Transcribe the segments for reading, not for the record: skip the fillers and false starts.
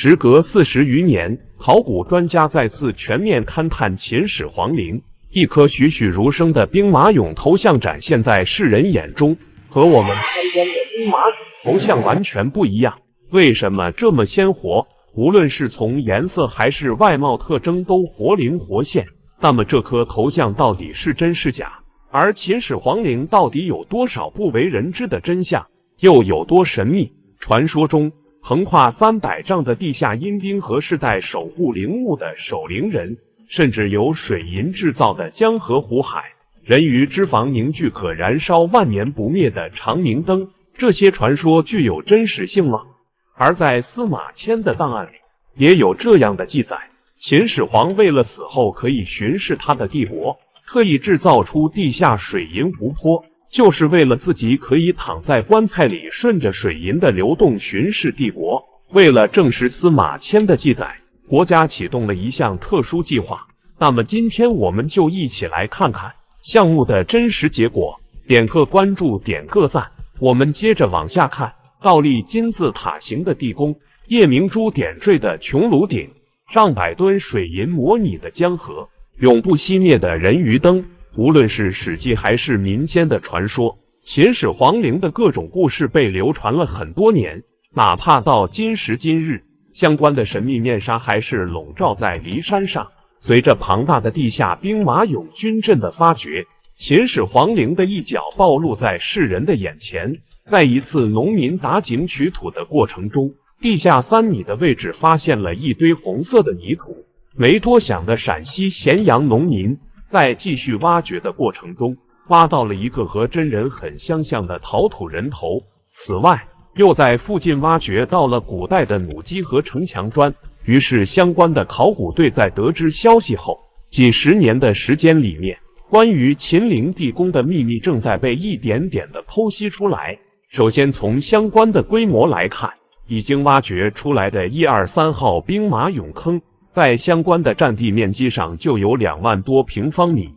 時隔40餘年，考古專家再次全面勘探秦始皇陵，一顆栩栩如生的兵馬俑头像展现在世人眼中，和我们参觀的兵馬俑頭像完全不一樣。為什麼這麼鮮活？無論是從顏色還是外貌特徵都活靈活現。那麼這顆頭像到底是真是假？而秦始皇陵到底有多少不為人知的真相，又有多神秘？傳說中，橫跨300丈的地下陰冰河世代守護陵墓的守陵人，甚至由水银制造的江河湖海，人魚脂肪凝聚可燃燒萬年不滅的長明燈，這些傳說具有真實性嗎？而在司馬遷的檔案裡，也有這樣的記載：秦始皇為了死後可以巡視他的帝國，特意制造出地下水銀湖泊，就是為了自己可以躺在棺材裡，順着水銀的流動巡視帝國。為了證實司馬遷的記載，國家啟動了一項特殊計劃。那麼今天我們就一起來看看項目的真實結果。點個關注，點個讚。我們接着往下看，倒立金字塔形的地宮，夜明珠點綴的穹庐頂，上百噸水銀模擬的江河，永不熄滅的人魚燈。無論是史記還是民間的傳說，秦始皇陵的各種故事被流傳了很多年，哪怕到今時今日，相關的神秘面紗還是籠罩在驪山上。隨着龐大的地下兵馬俑軍陣的發掘，秦始皇陵的一角暴露在世人的眼前。在一次農民打井取土的過程中，地下3米的位置發現了一堆紅色的泥土。沒多想的陝西咸陽農民在繼續挖掘的過程中，挖到了一個和真人很相像的陶土人頭。此外，又在附近挖掘到了古代的弩機和城牆磚。於是，相關的考古隊在得知消息後，幾十年的時間裡面，關於秦陵地宮的秘密正在被一點點的剖析出來。首先，從相關的規模來看，已經挖掘出來的123號兵馬俑坑，在相關的占地面積上就有2萬多平方米。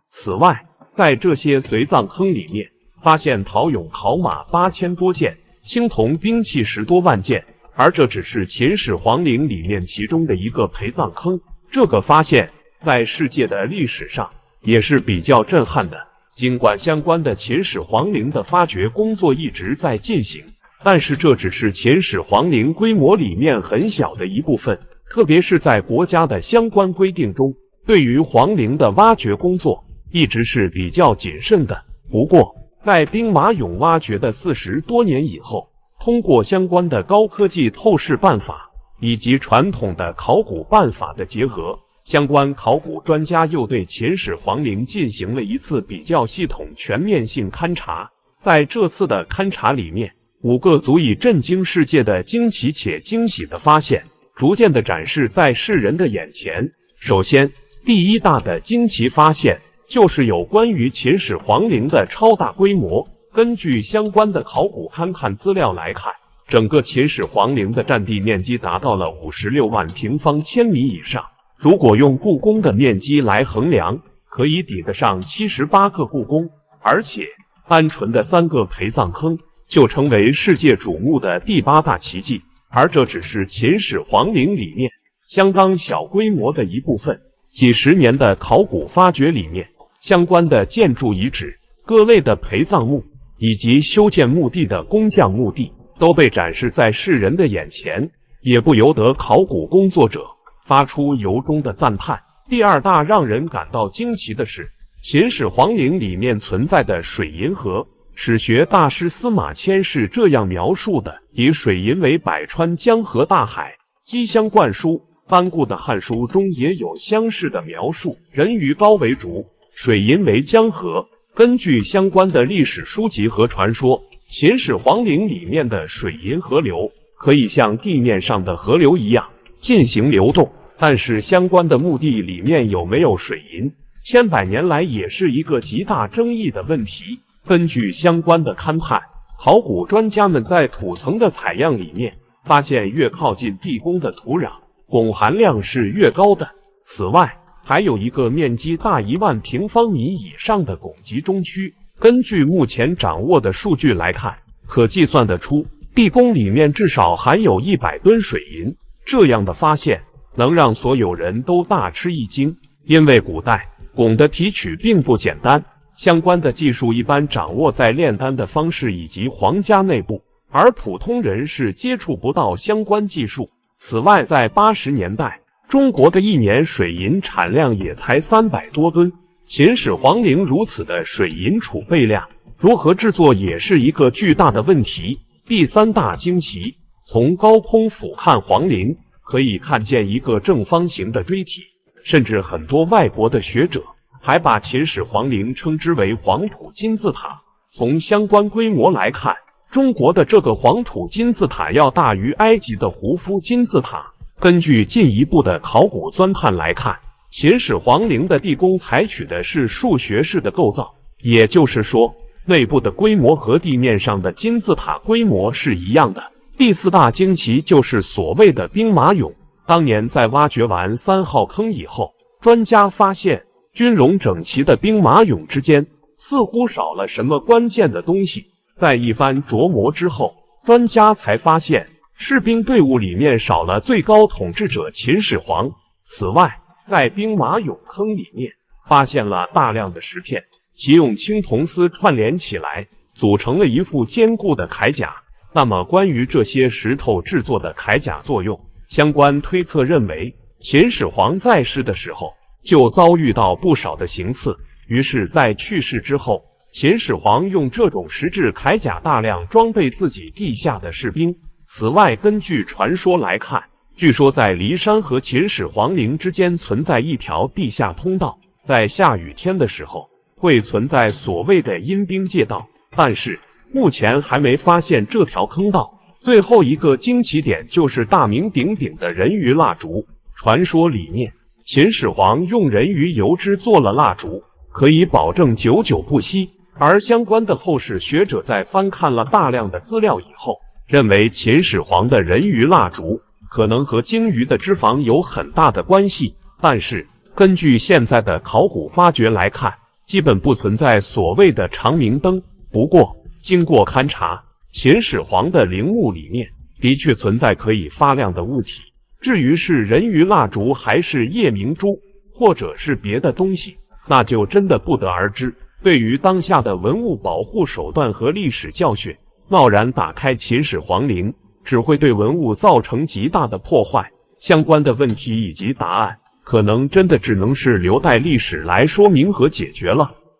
此外，在這些隨葬坑裡面，發現陶俑陶馬8000多件，青銅兵器10多萬件，而這只是秦始皇陵裡面其中的一個陪葬坑。這個發現在世界的歷史上也是比較震撼的。儘管相關的秦始皇陵的發掘工作一直在進行，但是這只是秦始皇陵規模裡面很小的一部分。特別是在國家的相關規定中，對於皇陵的挖掘工作一直是比較謹慎的。不過，在兵馬俑挖掘的40多年以後，通過相關的高科技透視辦法以及傳統的考古辦法的結合，相關考古專家又對秦始皇陵進行了一次比較系統全面性勘察。在這次的勘察裡面，5個足以震驚世界的驚奇且驚喜的發現逐漸地展示在世人的眼前。首先，第一大的驚奇發現就是有關於秦始皇陵的超大規模。根據相關的考古勘探資料來看，整個秦始皇陵的占地面積達到了56萬平方千米以上。如果用故宮的面積來衡量，可以抵得上78個故宮，而且單純的3個陪葬坑就成為世界矚目的第8大奇蹟。而這只是秦始皇陵裡面相當小規模的一部分。幾十年的考古發掘裡面，相關的建築遺址、各類的陪葬墓以及修建墓地的工匠墓地都被展示在世人的眼前，也不由得考古工作者發出由衷的讚嘆。第2大讓人感到驚奇的是，秦始皇陵裡面存在的水銀河。史學大師司馬遷是這樣描述的：以水銀為百川江河大海，激相灌輸。班固的《漢書》中也有相似的描述：人魚膏為竹，水銀為江河。根據相關的歷史書籍和傳說，秦始皇陵裡面的水銀河流可以像地面上的河流一樣進行流動。但是相關的墓地裡面有沒有水银，千百年來也是一個極大爭議的問題。根據相關的勘探，考古專家們在土層的採樣裡面發現，越靠近地宮的土壤，汞含量是越高的。此外，還有一個面積大1萬平方米以上的汞集中區。根據目前掌握的數據來看，可計算得出，地宮裡面至少含有100噸水银。這樣的發現能讓所有人都大吃一驚，因為古代汞的提取並不簡单，相關的技術一般掌握在炼丹的方式以及皇家內部，而普通人是接觸不到相關技術。此外，在80年代，中國的一年水银產量也才300多噸，秦始皇陵如此的水银儲備量，如何制作也是一個巨大的問題。第三大驚奇，從高空俯瞰皇陵，可以看見一個正方形的錐體，甚至很多外國的學者還把秦始皇陵稱之為黃土金字塔。從相關規模來看，中國的這個黃土金字塔要大於埃及的胡夫金字塔。根據進一步的考古鑽探來看，秦始皇陵的地宮採取的是數學式的構造，也就是說，內部的規模和地面上的金字塔規模是一樣的。第四大驚奇就是所謂的兵馬俑。當年在挖掘完3號坑以後，專家發現軍容整齊的兵馬俑之間似乎少了什麼關鍵的東西。在一番琢磨之後，專家才發現士兵隊伍裡面少了最高統治者秦始皇。此外，在兵馬俑坑裡面發現了大量的石片，其用青銅絲串聯起來，組成了一副堅固的鎧甲。那麼關於這些石頭制作的鎧甲作用，相關推測認為，秦始皇在世的時候就遭遇到不少的行刺，於是在去世之後，秦始皇用這種石質鎧甲大量裝備自己地下的士兵。此外，根據傳說來看，據說在驪山和秦始皇陵之間存在一條地下通道，在下雨天的時候會存在所謂的陰兵借道，但是目前還沒發現這條坑道。最後一個驚奇點就是大名鼎鼎的人魚蠟燭。傳說裡面，秦始皇用人魚油脂做了蠟燭，可以保證久久不熄。而相關的後世學者在翻看了大量的資料以後，認為秦始皇的人魚蠟燭可能和鯨魚的脂肪有很大的關係，但是根據現在的考古發掘來看，基本不存在所謂的長明燈。不過經過勘察，秦始皇的陵墓裡面的確存在可以發亮的物體，至於是人魚蠟燭還是夜明珠，或者是別的東西，那就真的不得而知。對於當下的文物保護手段和歷史教訓，貿然打開秦始皇陵，只會對文物造成極大的破壞。相關的問題以及答案，可能真的只能是留待歷史來說明和解決了。